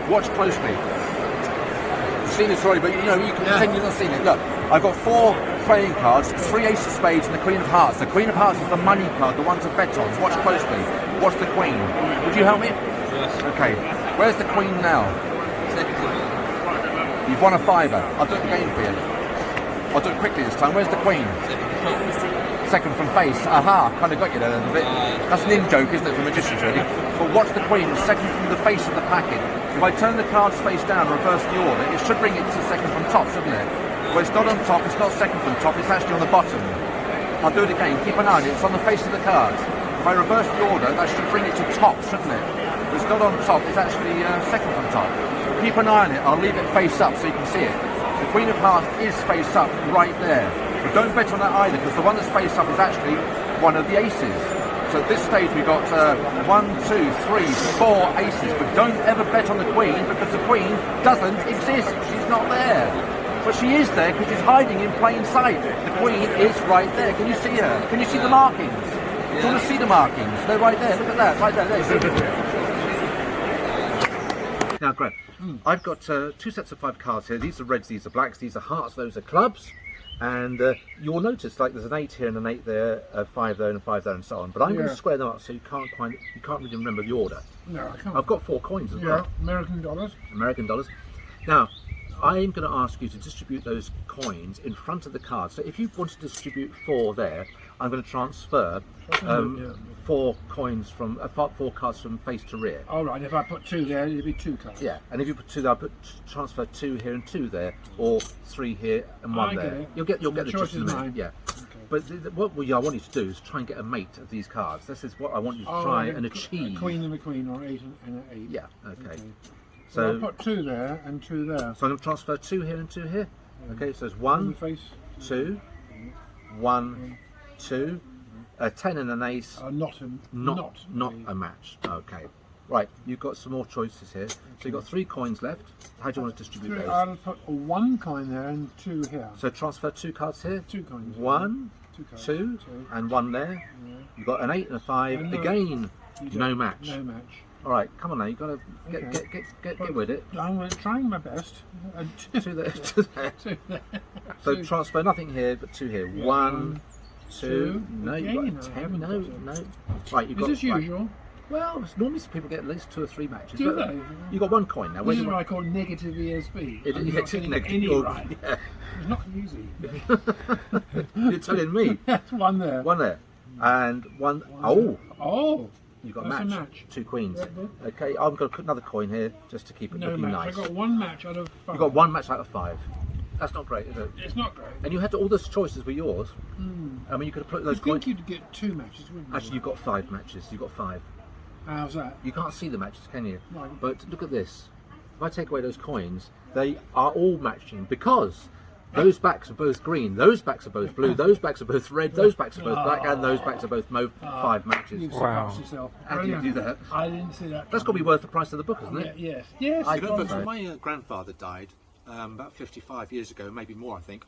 Watch closely. You've seen this already, but you know, you can pretend you've not seen it. Look, I've got 4 playing cards, 3 ace of spades and the queen of hearts. The queen of hearts is the money card, the one to bet on. Watch closely. Watch the queen. Would you help me? Yes. Okay. Where's the queen now? You've won a fiver. I'll do it again for you. I'll do it quickly this time. Where's the queen? Second from face. Aha, kind of got you there a little bit. That's an in-joke, isn't it, for magicians, really? But watch the queen, second from the face of the packet. If I turn the cards face down, reverse the order, it should bring it to second from top, shouldn't it? Well, it's not on top, it's not second from top, it's actually on the bottom. I'll do it again, keep an eye on it, it's on the face of the cards. If I reverse the order, that should bring it to top, shouldn't it? But it's not on top, it's actually second from top. Keep an eye on it, I'll leave it face up so you can see it. The Queen of Hearts is face up right there. But don't bet on that either, because the one that's face up is actually one of the aces. So at this stage we've got 1, 2, 3, 4 aces. But don't ever bet on the Queen, because the Queen doesn't exist. She's not there. But she is there because she's hiding in plain sight. The Queen is right there. Can you see her? Can you see the markings? Do you want to see the markings? They're right there. Look at that. Right there. Now, Greg, I've got 2 sets of 5 cards here. These are reds, these are blacks, these are hearts, those are clubs. And you'll notice, like, there's an 8 here and an 8 there, a 5 there and a 5 there and so on. But I'm going to square them up so you can't really remember the order. No, I can't. I've got 4 coins as well. American dollars. American dollars. Now, I'm going to ask you to distribute those coins in front of the card. So if you want to distribute 4 there, I'm going to transfer 4 coins from 4 cards from face to rear. All right. If I put 2 there, it'd be 2 cards. Yeah, and if you put 2 there, I'll transfer 2 here and 2 there, or 3 here and 1 there. It. You'll get the choice gist of is it. mine. Yeah. Okay. But what I want you to do is try and get a mate of these cards. This is what I want you to try and achieve. A queen and a queen, or 8 and an 8. Yeah. Okay. So I'll put 2 there and 2 there. So I'm going to transfer 2 here and 2 here. Okay. So it's On the 1, face. 2, 1, 2. A 10 and an ace. Not a match. Okay. Right, you've got some more choices here. So you've got 3 coins left. How do you want to distribute those? I'll put 1 coin there and 2 here. So transfer 2 cards here. 2 coins. 1, 2, 2, and 1 there. Yeah. You've got an 8 and a 5. Again, no match. No match. All right, come on now. You've got to get with it. I'm trying my best. 2 there. 2 there. 2 there. So transfer nothing here, but 2 here. 1, 2. No, you've Again, got a I 10. haven't No, got no. Right, you've got. Is this usual? Well, normally people get at least 2 or 3 matches. Do but they? You've got 1 coin now. This is what I call negative ESP. It I'm is not getting negative. any right. Yeah. It's not easy. You're telling me. That's 1 there. 1 there. And 1. Oh! Oh! You've got That's a a match. match. 2 queens. Yeah, good. Okay, I'm going to put another coin here just to keep it No looking match. nice. I got 1 match out of 5. You've got 1 match out of 5. That's not great, is it? It's not great. And you had all those choices were yours. I mean, you could have put those I think coins. you'd get 2 matches, wouldn't you? Actually, you've got 5 matches. You've got 5. How's that? You can't see the matches, can you? No. But look at this. If I take away those coins, they are all matching because those backs are both green, those backs are both blue, those backs are both red, those backs are both black, and those backs are both mauve. 5 matches. You've Wow. surpassed yourself. How do you do that? I didn't see that. That's got to be worth the price of the book, isn't it? Yes. Yes. I it's don't gone know. My grandfather died about 55 years ago, maybe more I think.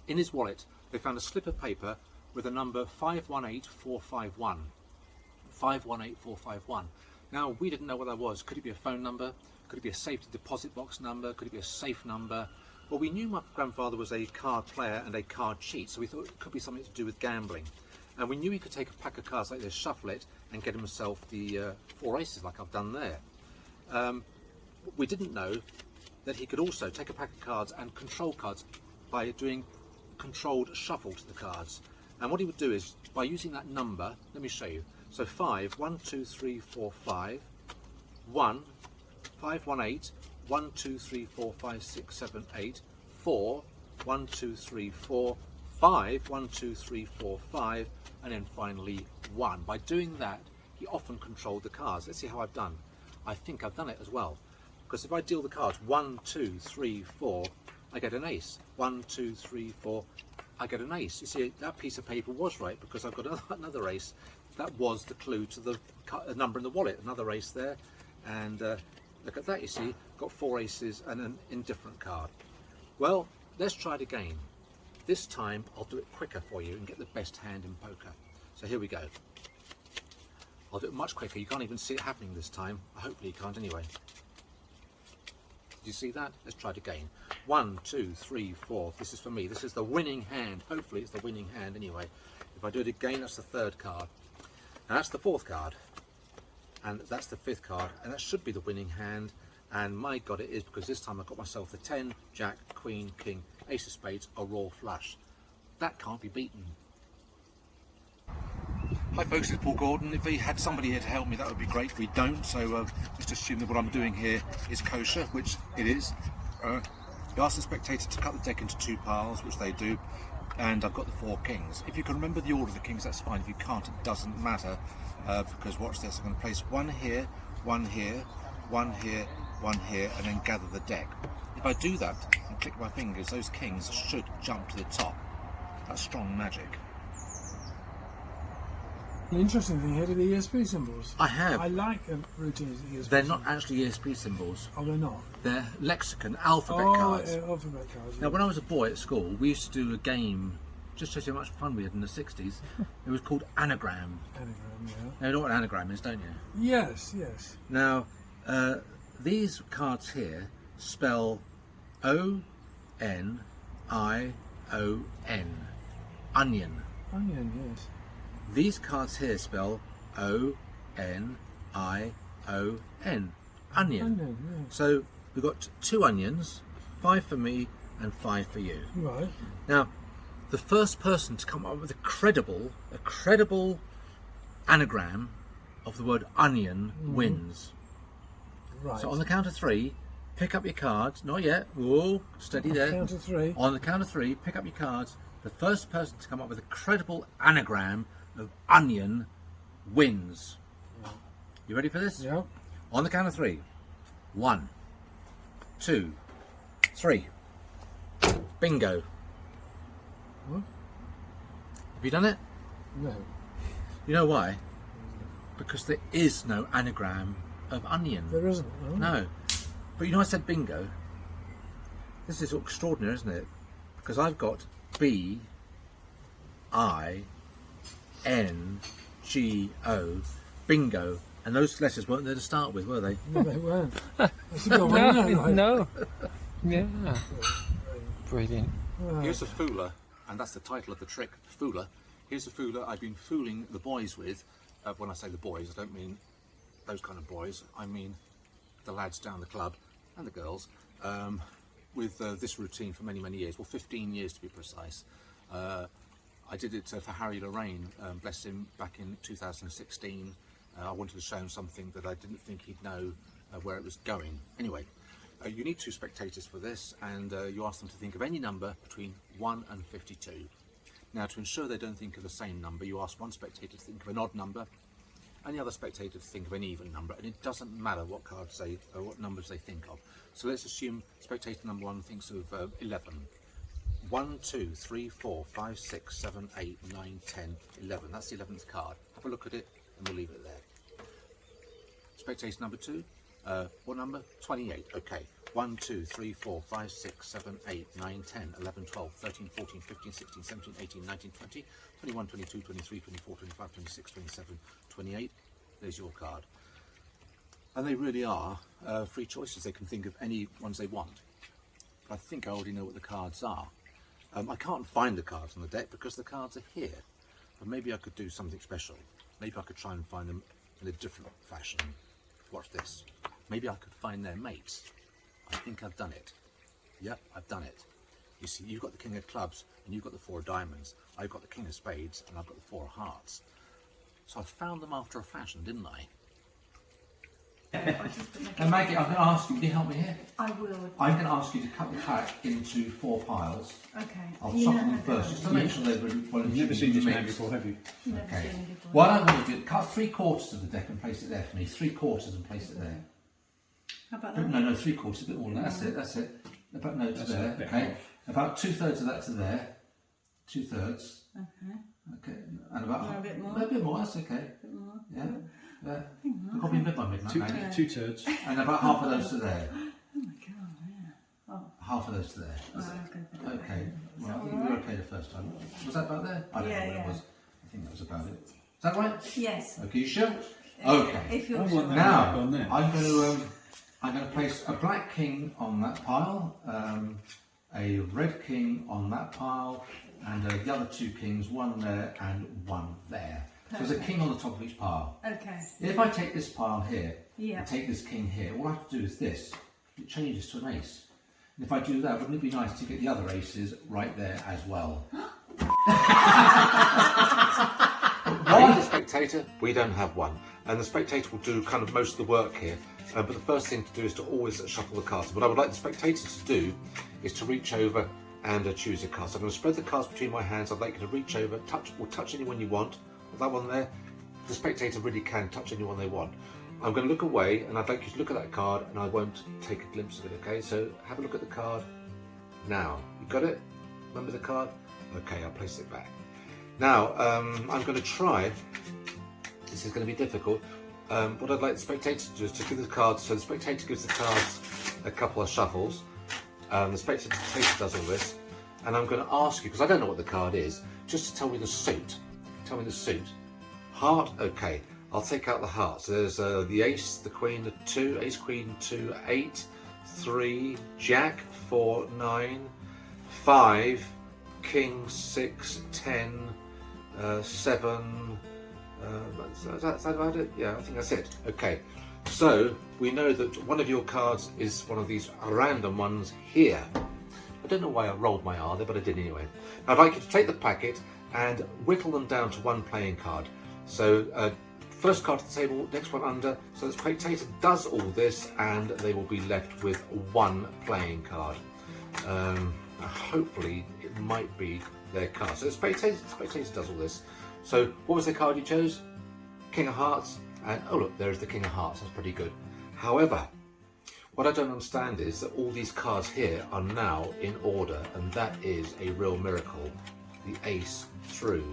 In his wallet they found a slip of paper with a number 518451. 518451. Now we didn't know what that was. Could it be a phone number? Could it be a safety deposit box number? Could it be a safe number? Well, we knew my grandfather was a card player and a card cheat, so we thought it could be something to do with gambling. And we knew he could take a pack of cards like this, shuffle it, and get himself the 4 aces like I've done there. We didn't know that he could also take a pack of cards and control cards by doing controlled shuffle to the cards. And what he would do is, by using that number, let me show you. So 5, 1, 2, 3, 4, 5, 1, 5, 1, 8, 1, 2, 3, 4, 5, 6, 7, 8, 4, 1, 2, 3, 4, 5, 1, 2, 3, 4, 5, and then finally 1. By doing that, he often controlled the cards. Let's see how I've done. I think I've done it as well. Because if I deal the cards 1, 2, 3, 4, I get an ace. 1, 2, 3, 4, I get an ace. You see, that piece of paper was right because I've got another ace. That was the clue to the number in the wallet. Another ace there. And look at that, you see, got 4 aces and an indifferent card. Well, let's try it again. This time I'll do it quicker for you and get the best hand in poker. So here we go. I'll do it much quicker. You can't even see it happening this time. Hopefully you can't anyway. Did you see that? Let's try it again. 1, 2, 3, 4. This is for me. This is the winning hand. Hopefully it's the winning hand anyway. If I do it again, that's the third card. Now that's the fourth card. And that's the fifth card. And that should be the winning hand. And my God, it is, because this time I got myself the 10, Jack, Queen, King, Ace of Spades, a royal flush. That can't be beaten. Hi folks, it's Paul Gordon. If we had somebody here to help me, that would be great. We don't, so just assume that what I'm doing here is kosher, which it is. You ask the spectator to cut the deck into 2 piles, which they do, and I've got the 4 kings. If you can remember the order of the kings, that's fine. If you can't, it doesn't matter, because watch this. I'm going to place 1 here, 1 here, 1 here, 1 here, and then gather the deck. If I do that and click my fingers, those kings should jump to the top. That's strong magic. The interesting thing here are the ESP symbols. I have. I like the routines of the ESP They're symbols. not actually ESP symbols. Oh, they're not? They're lexicon, alphabet cards. Alphabet cards. Now, when I was a boy at school, we used to do a game, just to show you how much fun we had in the 60s. It was called Anagram. Anagram, yeah. Now, you know what an anagram is, don't you? Yes, yes. Now, these cards here spell O-N-I-O-N. Onion. Onion, yes. These cards here spell O-N-I-O-N. Onion. Onion, yes. So we've got 2 onions, 5 for me and 5 for you. Right. Now, the first person to come up with a credible anagram of the word onion wins. Right. So on the count of 3, pick up your cards. Not yet. Whoa, steady there. Count of 3. On the count of 3, pick up your cards. The first person to come up with a credible anagram of onion wins. You ready for this? Yeah. On the count of 3. 1, 2, 3. Bingo. What? Have you done it? No. You know why? Because there is no anagram of onion. There isn't. No. No. But you know I said bingo? This is extraordinary, isn't it? Because I've got B-I-N-G-O, bingo. And those letters weren't there to start with, were they? No, they weren't. That's a good one, isn't it? Like, No. Yeah. Brilliant. Here's a fooler, and that's the title of the trick, fooler. Here's a fooler I've been fooling the boys with. When I say the boys, I don't mean those kind of boys. I mean the lads down the club and the girls. With this routine for many, many years. Well, 15 years to be precise. I did it for Harry Lorraine, bless him, back in 2016. I wanted to show him something that I didn't think he'd know where it was going. Anyway, you need 2 spectators for this, and you ask them to think of any number between 1 and 52. Now, to ensure they don't think of the same number, you ask one spectator to think of an odd number, and the other spectator to think of an even number, and it doesn't matter what cards they, or what numbers they think of. So let's assume spectator number 1 thinks of 11. 1, 2, 3, 4, 5, 6, 7, 8, 9, 10, 11. That's the 11th card. Have a look at it, and we'll leave it there. Spectator number 2, what number? 28. Okay. 1, 2, 3, 4, 5, 6, 7, 8, 9, 10, 11, 12, 13, 14, 15, 16, 17, 18, 19, 20, 21, 22, 23, 24, 25, 26, 27, 28. There's your card. And they really are free choices. They can think of any ones they want. But I think I already know what the cards are. I can't find the cards on the deck because the cards are here. But maybe I could do something special. Maybe I could try and find them in a different fashion. Watch this. Maybe I could find their mates. I think I've done it. Yep, I've done it. You see, you've got the King of Clubs and you've got the 4 of Diamonds. I've got the King of Spades and I've got the 4 of Hearts. So I found them after a fashion, didn't I? And Maggie, I'm going to ask you, will you help me here? I will. I'm going to ask you to cut the pack into 4 piles. Okay. I'll shuffle them first, just to make sure they're really well. You've never seen this man before, have you? Never Okay. seen it before. What I want to do, cut 3/4 of the deck and place it there for me. 3/4 and place it there. How about that? No, 3/4, a bit more than that. That's it, that's it. About no to That's there, a bit okay. off. About 2/3 of that to there. 2/3. Okay. Okay, and about No, a bit more. A bit more. That's okay. A bit more. Yeah. I'll probably mid by midnight, maybe. 2 turds. And about half of those to there. Oh my god, yeah. Oh, Half of those to there. well, I was going to put it back Okay. in. Well, I Is think that we were all right? okay the first time. Was that about there? I don't Yeah, know what yeah. it was. I think that was about it. Is that right? Yes. Okay, you sure? Okay. If you're I sure. want that. Now, Go on there. I'm going to I'm going to place a black king on that pile, a red king on that pile, and the other two kings, one there and one there. So there's a king on the top of each pile. Okay. If I take this pile here Yeah. and take this king here, all I have to do is this. It changes to an ace. And if I do that, wouldn't it be nice to get the other aces right there as well? As a spectator, we don't have one, and the spectator will do kind of most of the work here. But the first thing to do is to always shuffle the cards. What I would like the spectators to do is to reach over and choose a card. So I'm going to spread the cards between my hands. I'd like you to reach over, touch anyone you want. With that one there, the spectator really can touch anyone they want. I'm going to look away, and I'd like you to look at that card, and I won't take a glimpse of it. Okay? So have a look at the card now. You got it? Remember the card? Okay, I'll place it back. Now, I'm going to try, this is going to be difficult, what I'd like the spectator to do is to give the cards, so the spectator gives the cards a couple of shuffles, the spectator does all this, and I'm going to ask you, because I don't know what the card is, just to tell me the suit. Tell me the suit. Heart, okay, I'll take out the heart. So there's the ace, the queen, the 2, ace, queen, 2, 8, 3, jack, 4, 9, 5, king, 6, 10, 7, is that about it? Yeah, I think that's it. Okay, so we know that one of your cards is one of these random ones here. I don't know why I rolled my R there, but I did anyway. I'd like you to take the packet and whittle them down to one playing card. So first card to the table, next one under. So the spectator does all this, and they will be left with one playing card. Hopefully it might be their card. So the spectator does all this. So what was the card you chose? King of Hearts, and oh look, there's the King of Hearts. That's pretty good. However, what I don't understand is that all these cards here are now in order, and that is a real miracle. The ace through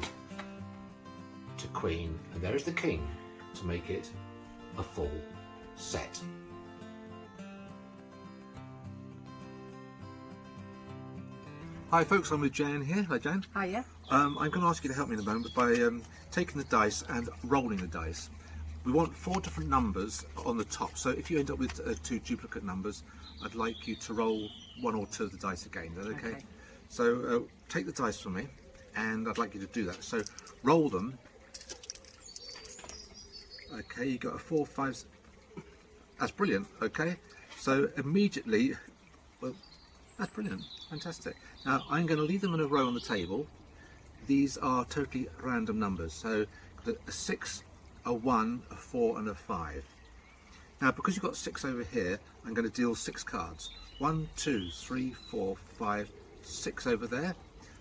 to queen, and there is the king to make it a full set. Hi folks, I'm with Jan here. Hi Jan. Hiya. I'm going to ask you to help me in a moment by taking the dice and rolling the dice. We want 4 different numbers on the top, so if you end up with 2 duplicate numbers, I'd like you to roll 1 or 2 of the dice again. Is that okay? Okay. So take the dice from me, and I'd like you to do that. So roll them. Okay, you got a 4, 5. That's brilliant. Okay, so immediately, well, that's brilliant, fantastic. Now I'm going to leave them in a row on the table. These are totally random numbers. So a 6, a 1, a 4, and a 5. Now because you've got 6 over here, I'm going to deal 6 cards. 1, 2, 3, 4, 5, 6 over there.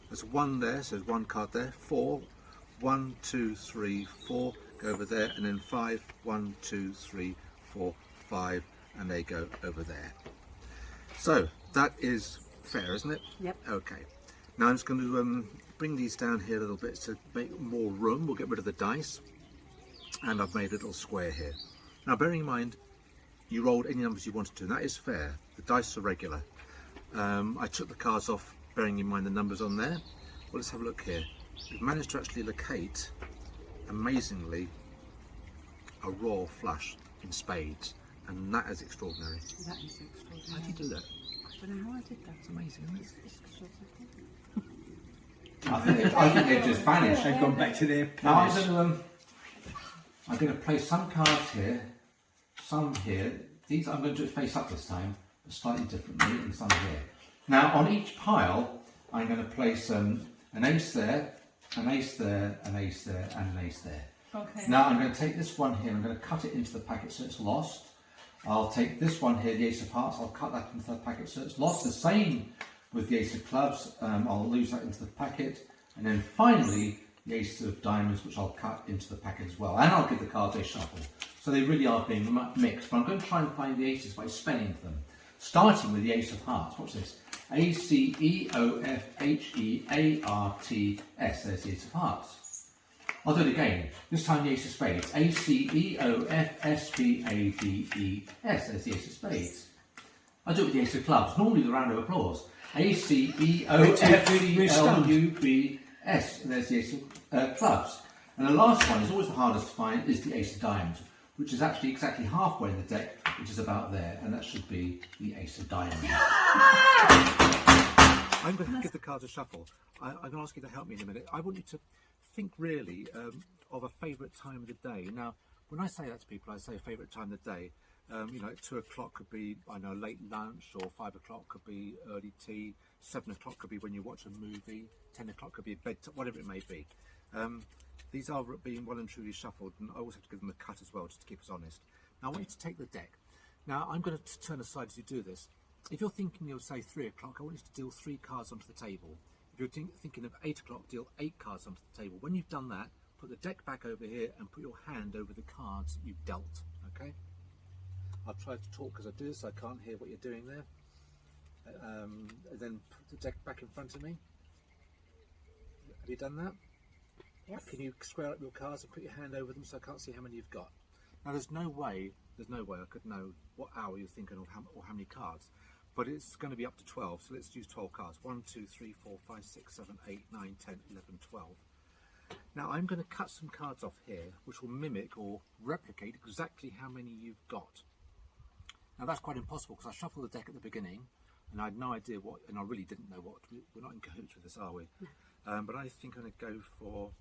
There's 1 there, so there's 1 card there. 4, 1, 2, 3, 4, go over there, and then 5, 1, 2, 3, 4, 5, and they go over there. So that is fair, isn't it? Yep. Okay. Now I'm just going to bring these down here a little bit to make more room. We'll get rid of the dice, and I've made a little square here. Now bearing in mind, you rolled any numbers you wanted to, and that is fair. The dice are regular. I took the cards off, bearing in mind the numbers on there. Well, let's have a look here. We've managed to actually locate, amazingly, a royal flush in spades, and that is extraordinary. That is extraordinary. How do you do that? I don't know how I did that. It's amazing, isn't it? I think they've just vanished. They've gone back to their Now place. I'm going to place some cards here, some here. These I'm going to do it face up this time, but slightly differently, and some here. Now on each pile, I'm going to place an ace there, an ace there, an ace there, and an ace there. Okay. Now I'm going to take this one here, I'm going to cut it into the packet so it's lost. I'll take this one here, the ace of hearts, I'll cut that into the packet so it's lost. The same with the ace of clubs, I'll lose that into the packet. And then finally, the ace of diamonds, which I'll cut into the packet as well. And I'll give the cards a shuffle. So they really are being mixed, but I'm going to try and find the aces by spelling them. Starting with the ace of hearts, watch this. A-C-E-O-F-H-E-A-R-T-S, there's the ace of hearts. I'll do it again, this time the ace of spades. A-C-E-O-F-S-P-A-D-E-S, there's the ace of spades. I'll do it with the ace of clubs, normally with a round of applause. A-C-E-O-F-C-L-U-B-S, and there's the ace of clubs. And the last one is always the hardest to find, is the ace of diamonds. which is actually exactly halfway in the deck, which is about there, and that should be the ace of diamonds. I'm going to give the cards a shuffle. I'm going to ask you to help me in a minute. I want you to think really of a favourite time of the day. Now, when I say that to people, I say favourite time of the day. You know, 2 o'clock could be, I know, late lunch, or 5 o'clock could be early tea, 7 o'clock could be when you watch a movie, 10 o'clock could be bedtime, whatever it may be. These are being well and truly shuffled, and I always have to give them a cut as well, just to keep us honest. Now, I want you to take the deck. Now, I'm going to turn aside as you do this. If you're thinking of, say, 3 o'clock, I want you to deal 3 cards onto the table. If you're thinking of 8 o'clock, deal 8 cards onto the table. When you've done that, put the deck back over here and put your hand over the cards that you've dealt, okay? I'll try to talk as I do this, so I can't hear what you're doing there. Then put the deck back in front of me. Have you done that? Yes. Can you square up your cards and put your hand over them so I can't see how many you've got? Now there's no way I could know what hour you're thinking of or how many cards, but it's going to be up to 12, so let's use 12 cards. 1, 2, 3, 4, 5, 6, 7, 8, 9, 10, 11, 12. Now I'm going to cut some cards off here which will mimic or replicate exactly how many you've got. Now that's quite impossible because I shuffled the deck at the beginning and I had no idea what, and I really didn't know what. We're not in cahoots with this, are we? But I think I'm going to go for,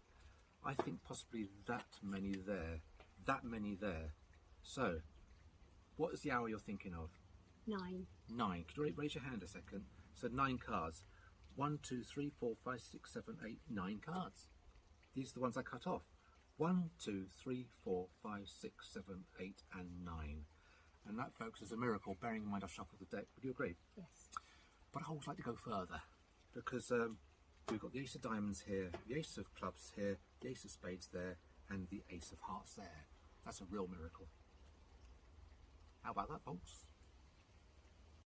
I think possibly that many there. So, what is the hour you're thinking of? 9. 9. Could you raise your hand a second? So 9 cards. 1, 2, 3, 4, 5, 6, 7, 8, 9 cards. These are the ones I cut off. 1, 2, 3, 4, 5, 6, 7, 8, and 9. And that, folks, is a miracle, bearing in mind I've shuffled the deck. Would you agree? Yes. But I always like to go further, because we've got the ace of diamonds here, the ace of clubs here, the ace of spades there, and the ace of hearts there. That's a real miracle. How about that, folks?